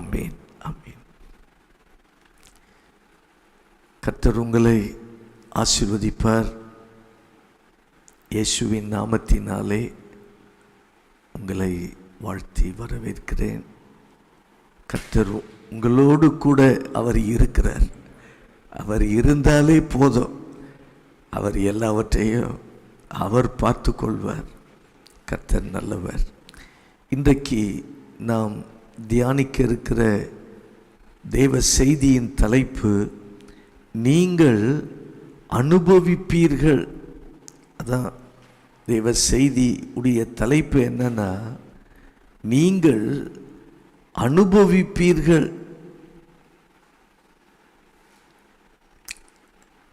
ஆமேன், ஆமேன். கர்த்தர் உங்களை ஆசீர்வதிப்பார். இயேசுவின் நாமத்தினாலே உங்களை வாழ்த்தி வரவேற்கிறேன். கர்த்தர் உங்களோடு கூட அவர் இருக்கிறார். அவர் இருந்தாலே போதும். அவர் எல்லாவற்றையும் அவர் பார்த்து கொள்வார். கர்த்தர் நல்லவர். இன்றைக்கு நாம் தியானிக்க இருக்கிற தேவ செய்தியின் தலைப்பு, நீங்கள் அனுபவிப்பீர்கள். அதான் தேவ செய்தி உடைய தலைப்பு. என்னன்னா, நீங்கள் அனுபவிப்பீர்கள்.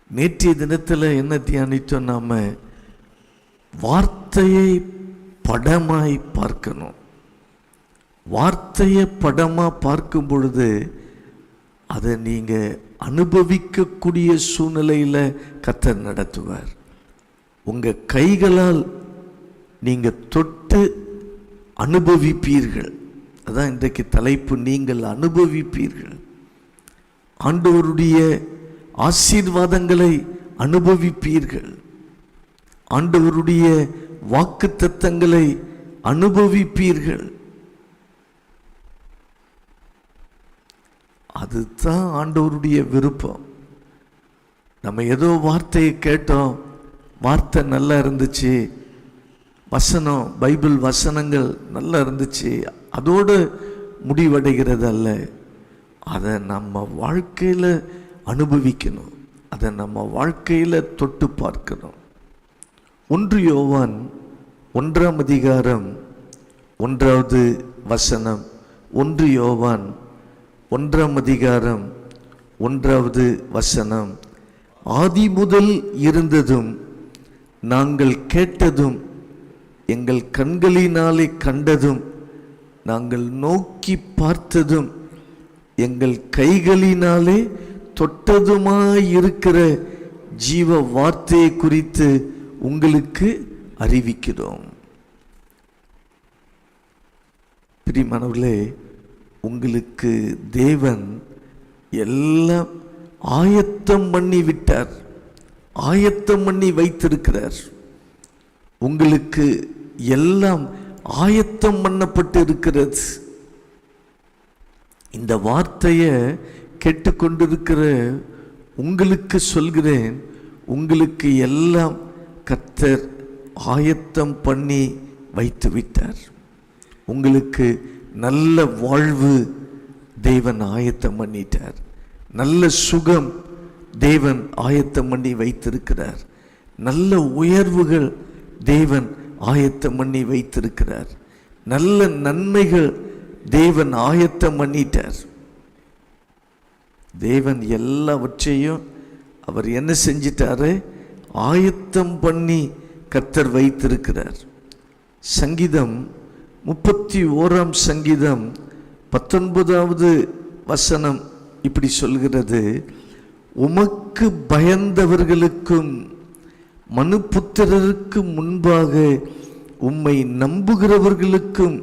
நேற்றைய தினத்தில் என்ன தியானித்தோம்? நாம வார்த்தையை படமாய் பார்க்கணும். வார்த்தையை படமாக பார்க்கும் பொழுது அதை நீங்கள் அனுபவிக்கக்கூடிய சூழ்நிலையில் கர்த்தர் நடத்துவார். உங்கள் கைகளால் நீங்கள் தொட்டு அனுபவிப்பீர்கள். அதான் இன்றைக்கு தலைப்பு, நீங்கள் அனுபவிப்பீர்கள். ஆண்டவருடைய ஆசீர்வாதங்களை அனுபவிப்பீர்கள். ஆண்டவருடைய வாக்குத்தத்தங்களை அனுபவிப்பீர்கள். அதுதான் ஆண்டவருடைய விருப்பம். நம்ம ஏதோ வார்த்தையை கேட்டோம், வார்த்தை நல்லா இருந்துச்சு, வசனம் பைபிள் வசனங்கள் நல்லா இருந்துச்சு, அதோடு முடிவடைகிறது அல்ல. அதை நம்ம வாழ்க்கையில் அனுபவிக்கணும். அதை நம்ம வாழ்க்கையில் தொட்டு பார்க்கணும். 1 யோவான் 1ஆம் அதிகாரம் 1வது வசனம். 1 யோவான் 1ஆம் அதிகாரம் 1வது வசனம். ஆதி முதல் இருந்ததும் நாங்கள் கேட்டதும் எங்கள் கண்களினாலே கண்டதும் நாங்கள் நோக்கி பார்த்ததும் எங்கள் கைகளினாலே தொட்டதுமாயிருக்கிற ஜீவ வார்த்தையை குறித்து உங்களுக்கு அறிவிக்கிறோம். பிரியமானவர்களே, உங்களுக்கு தேவன் எல்லாம் ஆயத்தம் பண்ணி விட்டார். ஆயத்தம் பண்ணி வைத்திருக்கிறார். உங்களுக்கு எல்லாம் ஆயத்தம் பண்ணப்பட்டு இருக்கிறது. இந்த வார்த்தையை கேட்டுக்கொண்டிருக்கிற உங்களுக்கு சொல்கிறேன், உங்களுக்கு எல்லாம் கர்த்தர் ஆயத்தம் பண்ணி வைத்து விட்டார். உங்களுக்கு நல்ல வாழ்வு தேவன் ஆயத்தம் பண்ணிட்டார். நல்ல சுகம் தேவன் ஆயத்தம் பண்ணி வைத்திருக்கிறார். நல்ல உயர்வுகள் தேவன் ஆயத்தம் பண்ணி வைத்திருக்கிறார். நல்ல நன்மைகள் தேவன் ஆயத்தம் பண்ணிட்டார். தேவன் எல்லாவற்றையும் அவர் என்ன செஞ்சிட்டாரு? ஆயத்தம் பண்ணி கர்த்தர் வைத்திருக்கிறார். சங்கீதம் 31ஆம் சங்கீதம் 19வது வசனம் இப்படி சொல்கிறது, உமக்கு பயந்தவர்களுக்கும் மனுபுத்திரருக்கு முன்பாக உம்மை நம்புகிறவர்களுக்கும்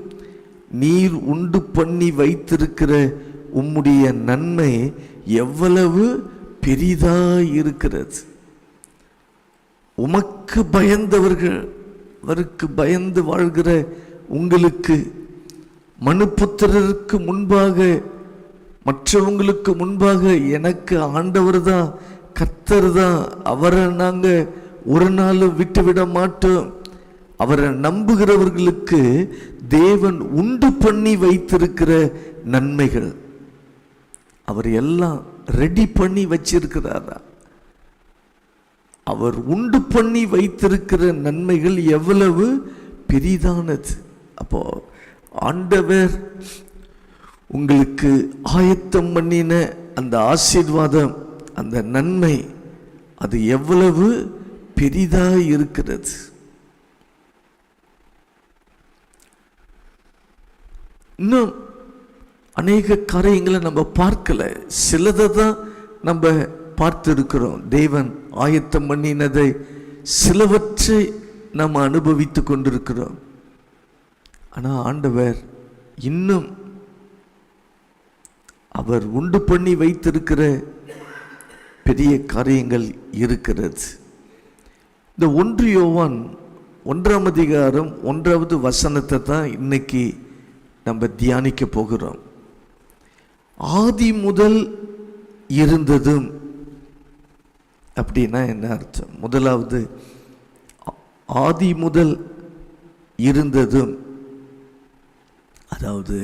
நீர் உண்டு பண்ணி வைத்திருக்கிற உம்முடைய நன்மை எவ்வளவு பெரிதாயிருக்கிறது. உமக்கு பயந்தவர்கள், அவருக்கு பயந்து வாழ்கிற உங்களுக்கு, மனுபுத்திரருக்கு முன்பாக, மற்றவங்களுக்கு முன்பாக எனக்கு ஆண்டவர் தான், கர்த்தர் தான், அவரை நாங்கள் ஒரு நாள் விட்டுவிட மாட்டோம். அவரை நம்புகிறவர்களுக்கு தேவன் உண்டு பண்ணி வைத்திருக்கிற நன்மைகள் அவர் எல்லாம் ரெடி பண்ணி வச்சிருக்கிறாரா? அவர் உண்டு பண்ணி வைத்திருக்கிற நன்மைகள் எவ்வளவு பெரிதானது. அப்போ ஆண்டவர் உங்களுக்கு ஆயத்தம் பண்ணின அந்த ஆசீர்வாதம், அந்த நன்மை, அது எவ்வளவு பெரிதாய் இருக்கிறது. இன்னும் அநேக காரியங்களை நம்ம பார்க்கல, சிலதை தான் நம்ம பார்த்திருக்கிறோம். தேவன் ஆயத்தம் பண்ணினதை சிலவற்றை நாம் அனுபவித்து கொண்டிருக்கிறோம். ஆனால் ஆண்டவர் இன்னும் அவர் உண்டு பண்ணி வைத்திருக்கிற பெரிய காரியங்கள் இருக்கிறது. இந்த 1 யோவான் 1ஆம் அதிகாரம் 1வது வசனத்தை தான் இன்னைக்கு நம்ம தியானிக்க போகிறோம். ஆதி முதல் இருந்ததும் அப்படின்னா என்ன அர்த்தம்? முதலாவது, ஆதி முதல் இருந்ததும், அதாவது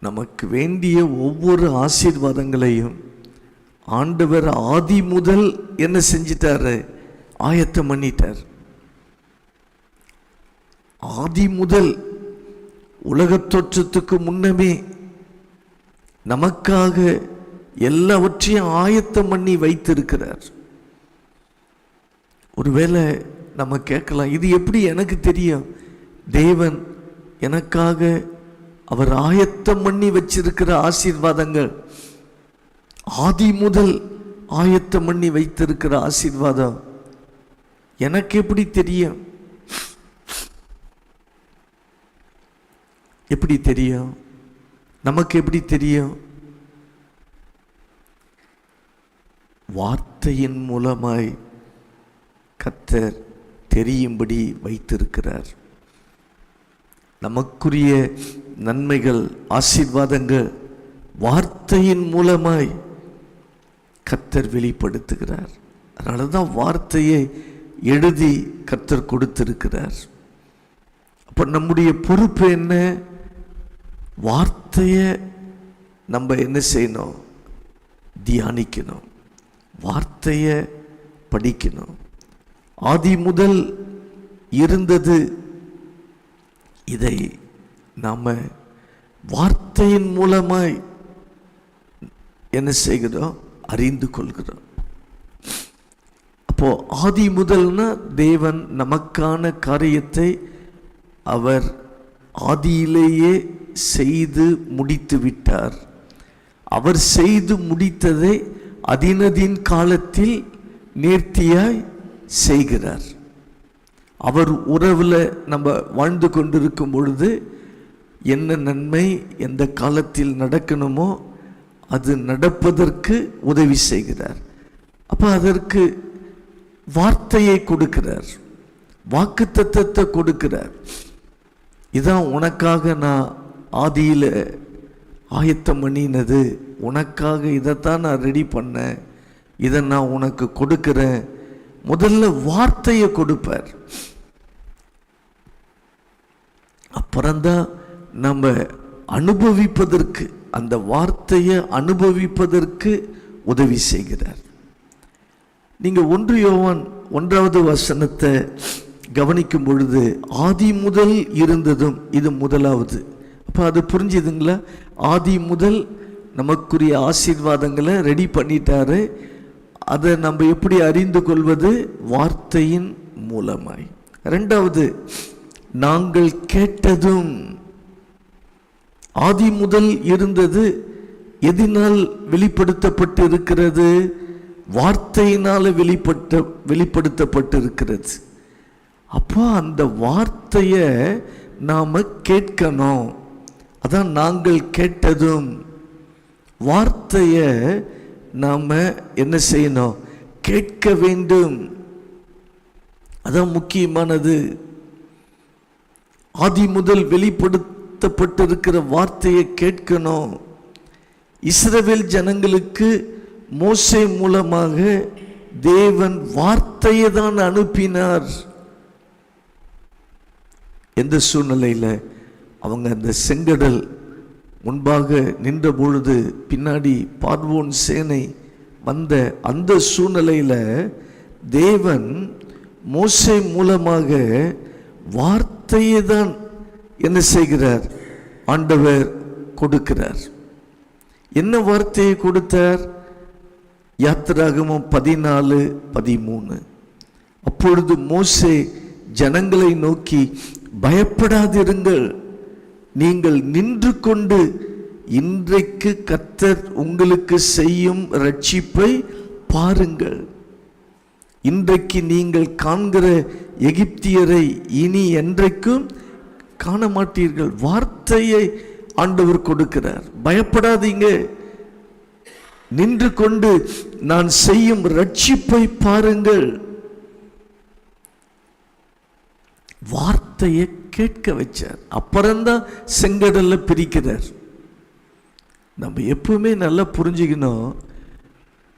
நமக்கு வேண்டிய ஒவ்வொரு ஆசீர்வாதங்களையும் ஆண்டவர் ஆதி முதல் என்ன செஞ்சிட்டாரு? ஆயத்தம் பண்ணிட்டார். ஆதி முதல் உலகத் தோற்றத்துக்கு முன்னமே நமக்காக எல்லாவற்றையும் ஆயத்தம் பண்ணி வைத்திருக்கிறார். ஒருவேளை நம்ம கேட்கலாம், இது எப்படி எனக்கு தெரியும்? தேவன் எனக்காக அவர் ஆயத்தம் பண்ணி வச்சிருக்கிற ஆசீர்வாதங்கள், ஆதி முதல் ஆயத்தம் பண்ணி வைத்திருக்கிற ஆசீர்வாதம் எனக்கு எப்படி தெரியும்? எப்படி தெரியும்? நமக்கு எப்படி தெரியும்? வார்த்தையின் மூலமாய் கர்த்தர் தெரியும்படி வைத்திருக்கிறார். நமக்குரிய நன்மைகள், ஆசீர்வாதங்கள் வார்த்தையின் மூலமாய் கர்த்தர் வெளிப்படுத்துகிறார். அதனால தான் வார்த்தையை எழுதி கர்த்தர் கொடுத்திருக்கிறார். அப்போ நம்முடைய பொறுப்பு என்ன? வார்த்தையை நம்ம என்ன செய்யணும்? தியானிக்கணும், வார்த்தையை படிக்கணும். ஆதி முதல் இருந்தது, இதை நாம் வார்த்தையின் மூலமாய் என்ன செய்கிறோம்? அறிந்து கொள்கிறோம். அப்போ ஆதி முதல்னா தேவன் நமக்கான காரியத்தை அவர் ஆதியிலேயே செய்து முடித்து விட்டார். அவர் செய்து முடித்ததை அதினதின் காலத்தில் நேர்த்தியாய் செய்கிறார். அவர் உறவில் நம்ம வாழ்ந்து கொண்டிருக்கும் பொழுது என்ன நன்மை எந்த காலத்தில் நடக்கணுமோ அது நடப்பதற்கு உதவி செய்கிறார். அப்போ அதற்கு வார்த்தையை கொடுக்கிறார், வாக்குத்தத்தத்தை கொடுக்கிறார். இதான் உனக்காக நான் ஆதியில் ஆயத்தம் பண்ணினது, உனக்காக இதைத்தான் நான் ரெடி பண்ணேன், இதை நான் உனக்கு கொடுக்கிறேன். முதல்ல வார்த்தையை கொடுப்பார். அப்புறம்தான் நம்ம அனுபவிப்பதற்கு, அந்த வார்த்தையை அனுபவிப்பதற்கு உதவி செய்கிறார். நீங்கள் 1 யோவான் 1வது வசனத்தை கவனிக்கும் பொழுது ஆதி முதல் இருந்ததும், இது முதலாவது. அப்போ அது புரிஞ்சுதுங்களா? ஆதி முதல் நமக்குரிய ஆசீர்வாதங்களை ரெடி பண்ணிட்டாரு. அதை நம்ம எப்படி அறிந்து கொள்வது? வார்த்தையின் மூலமாய். 2வது, நாங்கள் கேட்டதும். ஆதி முதல் இருந்தது எதினால் வெளிப்படுத்தப்பட்டு இருக்கிறது? வார்த்தையினால வெளிப்படுத்தப்பட்டு இருக்கிறது. அப்போ அந்த வார்த்தையை நாம கேட்கணும். அதான் நாங்கள் கேட்டதும். வார்த்தையை நாம என்ன செய்யணும்? கேட்க வேண்டும். அதான் முக்கியமானது. ஆதி முதல் வெளிப்படுத்தப்பட்டிருக்கிற வார்த்தையை கேட்கணும். இஸ்ரவேல் ஜனங்களுக்கு மோசே மூலமாக தேவன் வார்த்தையை தான் அனுப்பினார். எந்த சூழ்நிலையில் அவங்க அந்த செங்கடல் முன்பாக நின்ற பொழுது பின்னாடி பார்வோன் சேனை வந்த அந்த சூழ்நிலையில் தேவன் மோசே மூலமாக வார்த்தையை தான் என்ன செய்கிறார்? ஆண்டவர் கொடுக்கிறார். என்ன வார்த்தையை கொடுத்தார்? யாத்திராகமம் 14:13. அப்பொழுது மோசே ஜனங்களை நோக்கி, பயப்படாதிருங்கள், நீங்கள் நின்று கொண்டு இன்றைக்கு கர்த்தர் உங்களுக்கு செய்யும் ரட்சிப்பை பாருங்கள். இன்றைக்கு நீங்கள் காண்கிற எகிப்தியரை இனி என்றைக்கும் காண மாட்டீர்கள். வார்த்தையை ஆண்டவர் கொடுக்கிறார். பயப்படாதீங்க, நின்று கொண்டு நான் செய்யும் ரட்சிப்பை பாருங்கள். வார்த்தையை கேட்க வச்சார். அப்புறம்தான் செங்கடல்ல பிரிக்கிறார். நம்ம எப்பவுமே நல்லா புரிஞ்சுக்கணும்,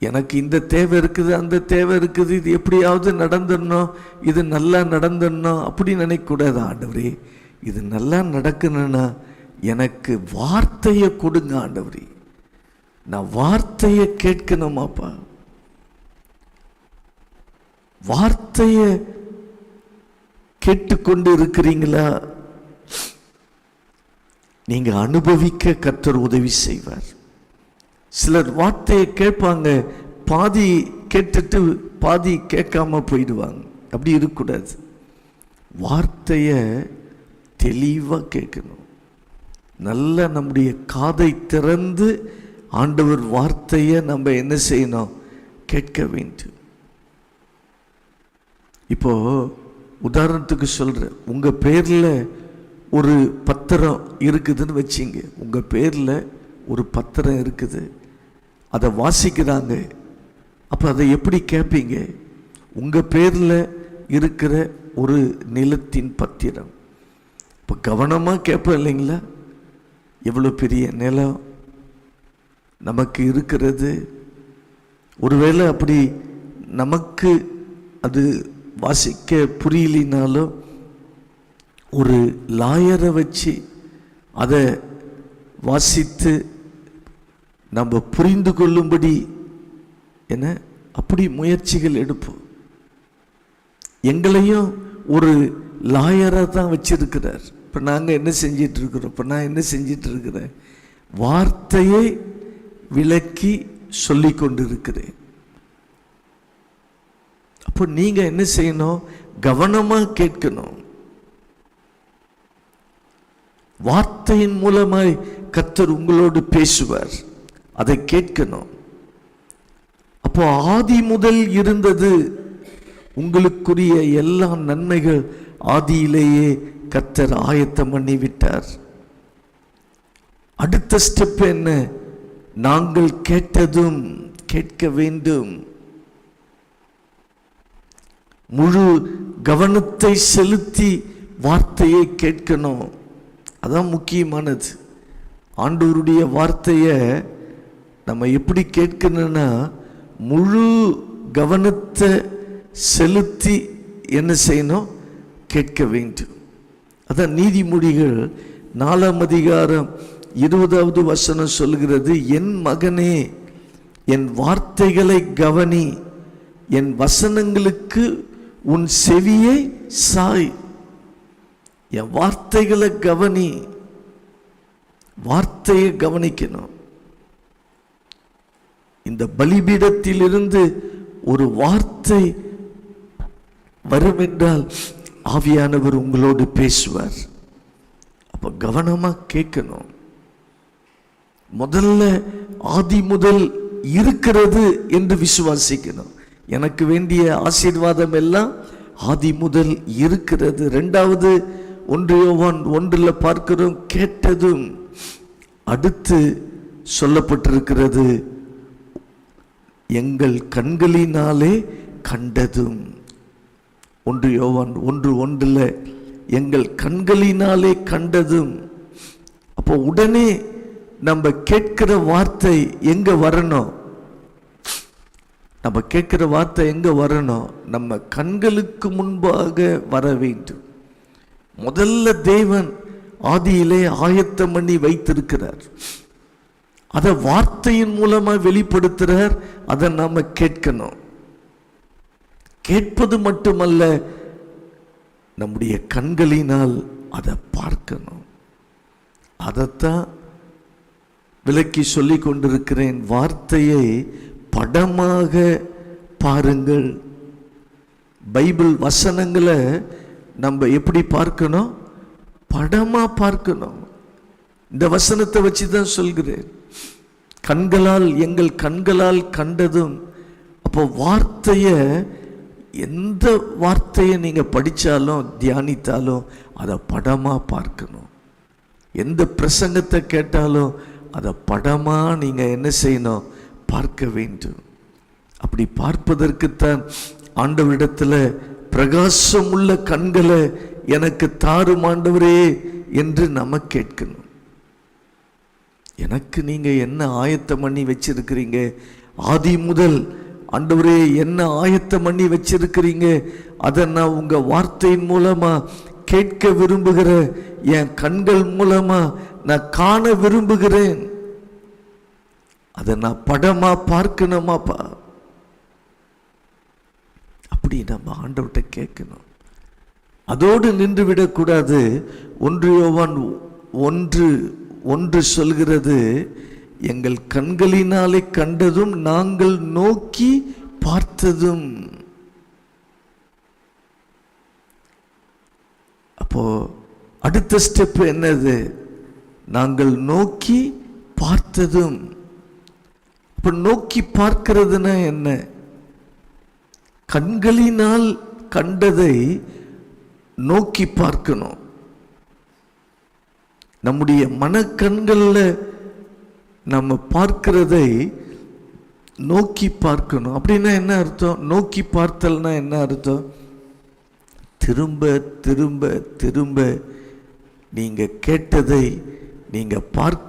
எனக்கு இந்த தேவை இருக்குது, அந்த தேவை இருக்குது, இது எப்படியாவது நடந்துடணும், இது நல்லா நடந்துடணும் அப்படி நினைக்கக்கூடாது. ஆண்டவரே, இது நல்லா நடக்கணும்னா எனக்கு வார்த்தையை கொடுங்க ஆண்டவரே, நான் வார்த்தையை கேட்கணுமாப்பா. வார்த்தையை கேட்டுக்கொண்டு இருக்கிறீங்களா? நீங்க அனுபவிக்க கர்த்தர் உதவி செய்வார். சிலர் வார்த்தையை கேட்பாங்க, பாதி கேட்டுட்டு பாதி கேட்காம போயிடுவாங்க. அப்படி இருக்கக்கூடாது. வார்த்தையை தெளிவா கேட்கணும். நல்ல நம்முடைய காதை திறந்து ஆண்டவர் வார்த்தையை நம்ம என்ன செய்யணும்? கேட்க வேண்டும். இப்போ உதாரணத்துக்கு சொல்றேன், உங்க பேர்ல ஒரு பத்திரம் இருக்குதுன்னு வச்சிங்க. உங்க பேர்ல ஒரு பத்திரம் இருக்குது, அதை வாசிக்கிறாங்க. அப்போ அதை எப்படி கேட்பீங்க? உங்க பேர்ல இருக்கிற ஒரு நிலத்தின் பத்திரம். இப்போ கவனமாக கேட்போம் இல்லைங்களா? எவ்வளோ பெரிய நிலம் நமக்கு இருக்கிறது. ஒருவேளை அப்படி நமக்கு அது வாசிக்க புரியலினாலும் ஒரு லாயரை வச்சு அதை வாசித்து நம்ம புரிந்து கொள்ளும்படி என்ன அப்படி முயற்சிகள் எடுப்போம். எங்களையும் ஒரு லாயராக தான் வச்சிருக்கிறார். இப்போ நாங்கள் என்ன செஞ்சிட்டு இருக்கிறோம்? இப்போ நான் என்ன செஞ்சிட்டு இருக்கிறேன்? வார்த்தையை விளக்கி சொல்லி கொண்டு இருக்கிறேன். அப்போ நீங்க என்ன செய்யணும்? கவனமா கேட்கணும். வார்த்தையின் மூலமாய் கர்த்தர் உங்களோடு பேசுவார், அதை கேட்கணும். அப்போ ஆதி முதல் இருந்தது உங்களுக்குரிய எல்லா நன்மைகள் ஆதியிலேயே கர்த்தர் ஆயத்தம் பண்ணி விட்டார். அடுத்த ஸ்டெப் என்ன? நாங்கள் கேட்டதும் கேட்க வேண்டும். முழு கவனத்தை செலுத்தி வார்த்தையை கேட்கணும். அதான் முக்கியமானது. ஆண்டவருடைய வார்த்தையை நம்ம எப்படி கேட்கணும்னா, முழு கவனத்தை செலுத்தி என்ன செய்யணும்? கேட்க வேண்டும். அதான் நீதிமொழிகள் 4ஆம் அதிகாரம் 20வது வசனம் சொல்கிறது, என் மகனே என் வார்த்தைகளை கவனி, என் வசனங்களுக்கு உன் செவியை சாய். என் வார்த்தைகளை கவனி. வார்த்தையை கவனிக்கணும். இந்த பலிபீடத்திலிருந்து ஒரு வார்த்தை வரும் என்றால் ஆவியானவர் உங்களோடு பேசுவார். அப்ப கவனமா கேட்கணும். முதல்ல ஆதி முதல் இருக்கிறது என்று விசுவாசிக்கணும். எனக்கு வேண்டிய ஆசீர்வாதம் எல்லாம் ஆதி முதல் இருக்கிறது. 2வது 1 யோவான் 1 பார்க்கிறோம், கேட்டதும். அடுத்து சொல்லப்பட்டிருக்கிறது, எங்கள் கண்களினாலே கண்டதும். 1 யோவான் 1:1 எங்கள் கண்களினாலே கண்டதும். அப்போ உடனே நம்ம கேட்கிற வார்த்தை எங்க வரணும்? நம்ம கேட்கிற வார்த்தை எங்க வரணும்? நம்ம கண்களுக்கு முன்பாக வர வேண்டும். முதல்ல தேவன் ஆதியிலே ஆயத்தம் பண்ணி வைத்திருக்கிறார். அதை வார்த்தையின் மூலமா வெளிப்படுத்துறார். அதை நாம கேட்கணும். கேட்பது மட்டுமல்ல, நம்முடைய கண்களினால் அதை பார்க்கணும். அதைத்தான் விளக்கி சொல்லி கொண்டிருக்கிறேன். வார்த்தையை படமாக பாருங்கள். பைபிள் வசனங்களை நம்ம எப்படி பார்க்கணும்? படமா பார்க்கணும். இந்த வசனத்தை வச்சு தான் சொல்கிறேன், கண்களால் எங்கள் கண்களால் கண்டதும். அப்போ வார்த்தையை, எந்த வார்த்தையை நீங்க படிச்சாலும் தியானித்தாலும் அதை படமா பார்க்கணும். எந்த பிரசங்கத்தை கேட்டாலும் அதை படமா நீங்க என்ன செய்யணும்? பார்க்க வேண்டும். அப்படி பார்ப்பதற்குத்தான் ஆண்டவரிடத்துல பிரகாசம் உள்ள கண்களை எனக்கு தாரும் ஆண்டவரே என்று நம்ம கேட்கணும். எனக்கு நீங்க என்ன ஆயத்தம் பண்ணி வச்சிருக்கிறீங்க? ஆதி முதல் ஆண்டவரே என்ன ஆயத்தம் பண்ணி வச்சிருக்கிறீங்க? அதை நான் உங்க வார்த்தையின் மூலமா கேட்க விரும்புகிற, என் கண்கள் மூலமா நான் காண விரும்புகிறேன். அதை நான் படமா பார்க்கணுமாப்பா. அப்படி நம்ம ஆண்டவர்கிட்ட கேட்கணும். அதோடு நின்று விடக்கூடாது. 1 யோவான் 1:1 சொல்கிறது, எங்கள் கண்களினாலே கண்டதும் நாங்கள் நோக்கி பார்த்ததும். அப்போ அடுத்த ஸ்டெப் என்னது? நாங்கள் நோக்கி பார்த்ததும். இப்ப நோக்கி பார்க்கிறதுனா என்ன? கண்களினால் கண்டதை நோக்கி பார்க்கணும். நம்முடைய மனக்கண்கள்ல நம்ம பார்க்கிறதை நோக்கி பார்க்கணும். அப்படின்னா என்ன அர்த்தம்? நோக்கி பார்த்தல்னா என்ன அர்த்தம்? திரும்ப திரும்ப திரும்ப நீங்க கேட்டதை, நீங்க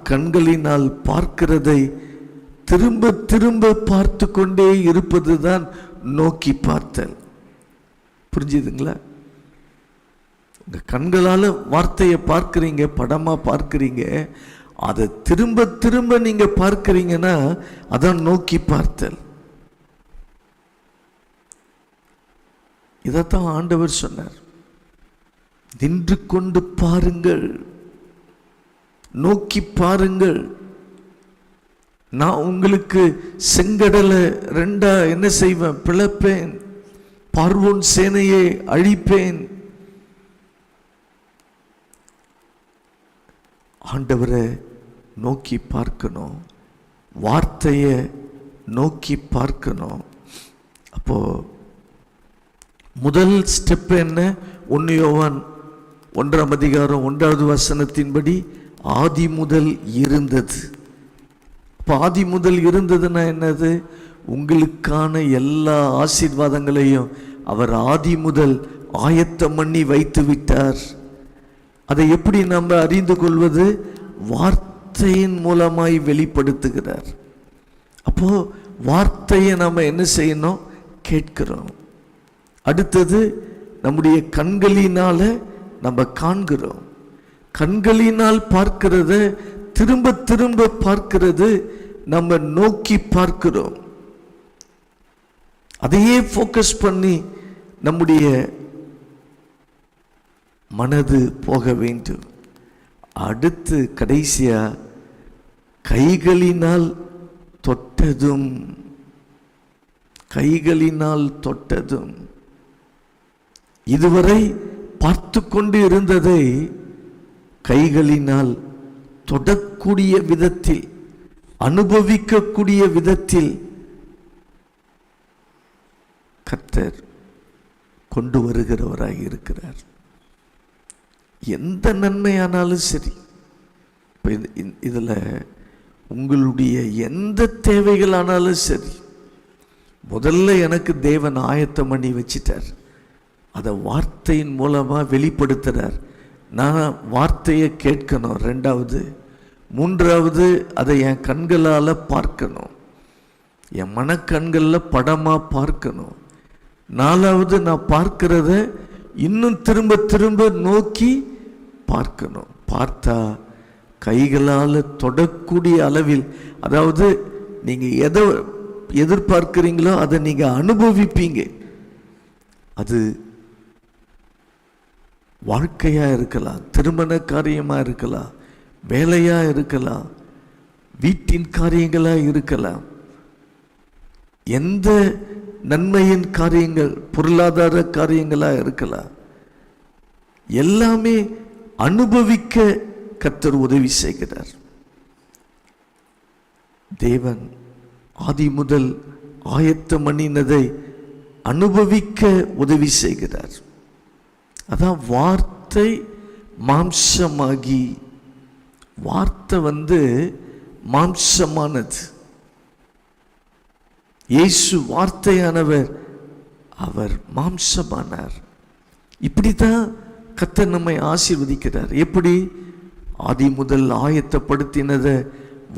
கண்களினால் பார்க்கிறதை திரும்ப திரும்ப பார்த்து கொண்டே இருப்பதுதான் நோக்கி பார்த்தல். புரிஞ்சுதுங்களா? உங்க கண்களால வார்த்தையை பார்க்கிறீங்க, படமா பார்க்கிறீங்க, அதை திரும்ப திரும்ப நீங்க பார்க்கிறீங்கன்னா அதான் நோக்கி பார்த்தல். இதைத்தான் ஆண்டவர் சொன்னார், நின்று கொண்டு பாருங்கள், நோக்கி பாருங்கள். நான் உங்களுக்கு செங்கடலை 2 என்ன செய்வேன்? பிளப்பேன். பார்வோன் சேனையை அழிப்பேன். ஆண்டவரை நோக்கி பார்க்கணும், வார்த்தையை நோக்கி பார்க்கணும். அப்போ முதல் ஸ்டெப் என்ன? 1 யோவான் 1:1 ஆதி முதல் இருந்தது. ஆதி முதல் இருந்ததுன்னா என்னது? உங்களுக்கான எல்லா ஆசீர்வாதங்களையும் அவர் ஆதி முதல் ஆயத்தம் பண்ணி வைத்து விட்டார். அதை எப்படி நம்ம அறிந்து கொள்வது? வார்த்தையின் மூலமாய் வெளிப்படுத்துகிறார். அப்போ வார்த்தையை நம்ம என்ன செய்யணும்? கேட்கிறோம். அடுத்தது நம்முடைய கண்களினால நம்ம காண்கிறோம். கண்களினால் பார்க்கிறத திரும்ப திரும்ப பார்க்கிறது நம்ம நோக்கி பார்க்கிறோம். அதையே ஃபோக்கஸ் பண்ணி நம்முடைய மனது போக வேண்டும். அடுத்து கடைசியா கைகளினால் தொட்டதும், கைகளினால் தொட்டதும். இதுவரை பார்த்து கொண்டு இருந்ததை கைகளினால் தொடக்கூடிய விதத்தில், அனுபவிக்கக்கூடிய விதத்தில் கர்த்தர் கொண்டு வருகிறவராக இருக்கிறார். எந்த நன்மையானாலும் சரி, இப்போ இதில் உங்களுடைய எந்த தேவைகளானாலும் சரி, முதல்ல எனக்கு தேவன் ஆயத்தம் பண்ணி வச்சிட்டார். அதை வார்த்தையின் மூலமாக வெளிப்படுத்துகிறார். நான் வார்த்தையை கேட்கணும். 2வது, 3வது அதை என் கண்களால் பார்க்கணும், என் மனக்கண்களில் படமாக பார்க்கணும். 4வது நான் பார்க்கிறத இன்னும் திரும்ப திரும்ப நோக்கி பார்க்கணும். பார்த்தா கைகளால் தொடக்கூடிய அளவில், அதாவது நீங்கள் எதை எதிர்பார்க்கிறீங்களோ அதை நீங்கள் அனுபவிப்பீங்க. அது வாழ்க்கையாக இருக்கலாம், திருமண காரியமாக இருக்கலாம், வேலையாக இருக்கலாம், வீட்டின் காரியங்களாக இருக்கலாம், எந்த நன்மையின் காரியங்கள், பொருளாதார காரியங்களாக இருக்கலாம். எல்லாமே அனுபவிக்க கர்த்தர் உதவி செய்கிறார். தேவன் ஆதி முதல் ஆயத்தம் பண்ணினதை அனுபவிக்க உதவி செய்கிறார். அதான் வார்த்தை மாம்சமாகி வார்த்தை மாம்சமானது. இயேசு வார்த்தையானவர், அவர் மாம்சமானார். இப்படித்தான் கர்த்தர் நம்மை ஆசீர்வதிக்கிறார். எப்படி? ஆதி முதல் ஆயத்தப்படுத்தினதை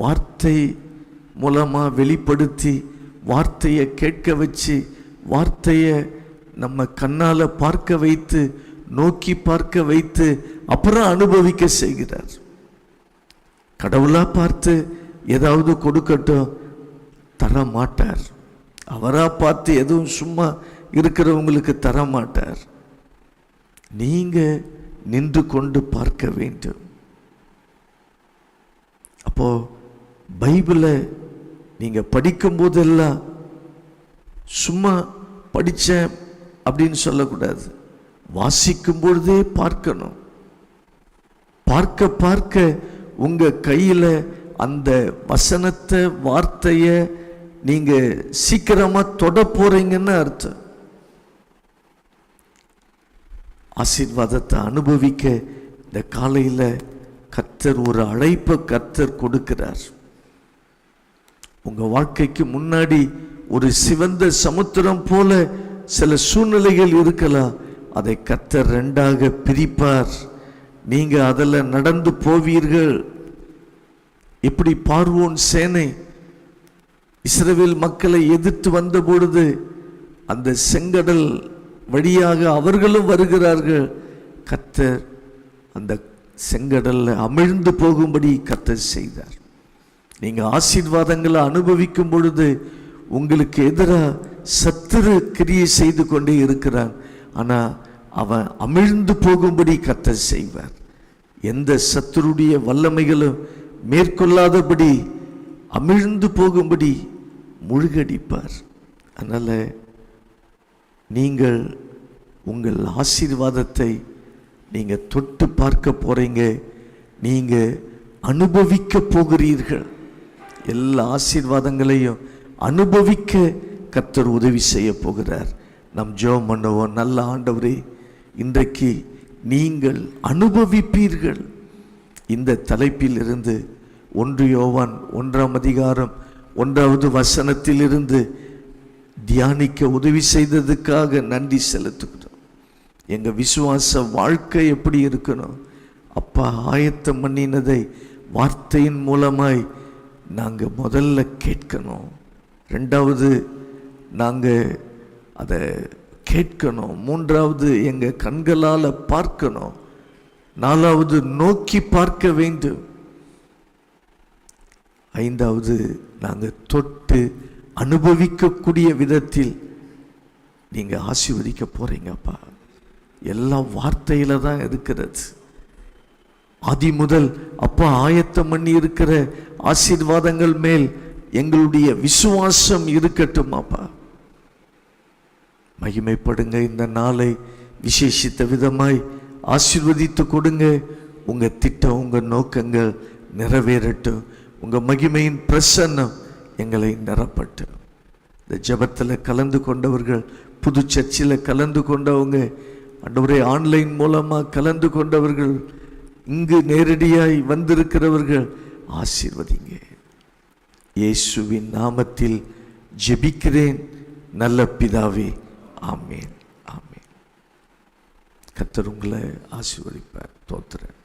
வார்த்தை மூலமா வெளிப்படுத்தி, வார்த்தையை கேட்க வச்சு, வார்த்தையை நம்ம கண்ணால பார்க்க வைத்து, நோக்கி பார்க்க வைத்து, அப்புறம் அனுபவிக்க செய்கிறார். கடவுளா பார்த்து ஏதாவது கொடுக்கட்டும், தர மாட்டார். அவரா பார்த்து எதுவும் சும்மா இருக்கிறவங்களுக்கு தர மாட்டார். நீங்க நின்று கொண்டு பார்க்க வேண்டும். அப்போ பைபிளை நீங்க படிக்கும் போதெல்லாம் சும்மா படித்தேன் அப்படின்னு சொல்லக்கூடாது. வாசிக்கும் பொழுதே பார்க்கணும். பார்க்க பார்க்க உங்க கையில அந்த வசனத்தை, வார்த்தையை நீங்க சீக்கிரமா தொட போறீங்கன்னு அர்த்தம். ஆசீர்வாதத்தை அனுபவிக்க இந்த காலையில கர்த்தர் ஒரு அழைப்பை கர்த்தர் கொடுக்கிறார். உங்க வாழ்க்கைக்கு முன்னாடி ஒரு சிவந்த சமுத்திரம் போல சில சூழ்நிலைகள் இருக்கலாம். அதை கர்த்தர் ரெண்டாக பிரிப்பார். நீங்க அதில் நடந்து போவீர்கள். எப்படி பார்வோன் சேனை இஸ்ரவேல் மக்களை எதிர்த்து வந்த பொழுது அந்த செங்கடல் வழியாக அவர்களும் வருகிறார்கள். கர்த்தர் அந்த செங்கடல்ல அமிழ்ந்து போகும்படி கர்த்தர் செய்தார். நீங்க ஆசீர்வாதங்களை அனுபவிக்கும் பொழுது உங்களுக்கு எதிராக சத்துரு கிரியை செய்து கொண்டே இருக்கிறான். ஆனா அவன் அமிழ்ந்து போகும்படி கர்த்தர் செய்வார். எந்த சத்துருடைய வல்லமைகளும் மேற்கொள்ளாதபடி அமிழ்ந்து போகும்படி முழுகடிப்பார். அதனால நீங்கள் உங்கள் ஆசீர்வாதத்தை நீங்க தொட்டு பார்க்க போறீங்க. நீங்க அனுபவிக்க போகிறீர்கள். எல்லா ஆசீர்வாதங்களையும் அனுபவிக்க கர்த்தர் உதவி செய்ய போகிறார். நம் ஜெபம் பண்ணுவோம். நல்ல ஆண்டவரே, இன்றைக்கு நீங்கள் அனுபவிப்பீர்கள். இந்த தலைப்பில் இருந்து 1 யோவான் 1ஆம் அதிகாரம் 1வது வசனத்திலிருந்து தியானிக்க உதவி செய்ததுக்காக நன்றி செலுத்துகிறோம். எங்க விசுவாச வாழ்க்கை எப்படி இருக்கணும்? அப்பா ஆயத்தம் பண்ணினதை வார்த்தையின் மூலமாய் நாங்கள் முதல்ல கேட்கணும். 2வது நாங்கள் அதை கேட்கணும். 3வது எங்கள் கண்களால் பார்க்கணும். 4வது நோக்கி பார்க்க வேண்டும். 5வது நாங்கள் தொட்டு அனுபவிக்கக்கூடிய விதத்தில் நீங்கள் ஆசீர்வதிக்க போறீங்கப்பா. எல்லாம் வார்த்தையில தான் இருக்கிறது. ஆதி முதல் அப்பா ஆயத்தம் பண்ணி இருக்கிற ஆசீர்வாதங்கள் மேல் எங்களுடைய விசுவாசம் இருக்கட்டும் அப்பா. மகிமைப்படுங்க. இந்த நாளை விசேஷித்த விதமாய் ஆசீர்வதித்து கொடுங்க. உங்க திட்டம், உங்க நோக்கங்கள் நிறைவேறட்டும். உங்க மகிமையின் பிரசன்னம் எங்களை நிரப்பட்டும். இந்த ஜெபத்தில் கலந்து கொண்டவர்கள், புது சர்ச்சில் கலந்து கொண்டவங்க, ஆண்டவரே ஆன்லைன் மூலமாக கலந்து கொண்டவர்கள், இங்கு நேரடியாய் வந்திருக்கிறவர்கள் ஆசீர்வதிங்க. இயேசுவின் நாமத்தில் ஜெபிக்கிறேன் நல்ல பிதாவே, ஆமேன் ஆமேன். கர்த்தர் உங்களை ஆசீர்வதிப்பார். தோத்திரன்.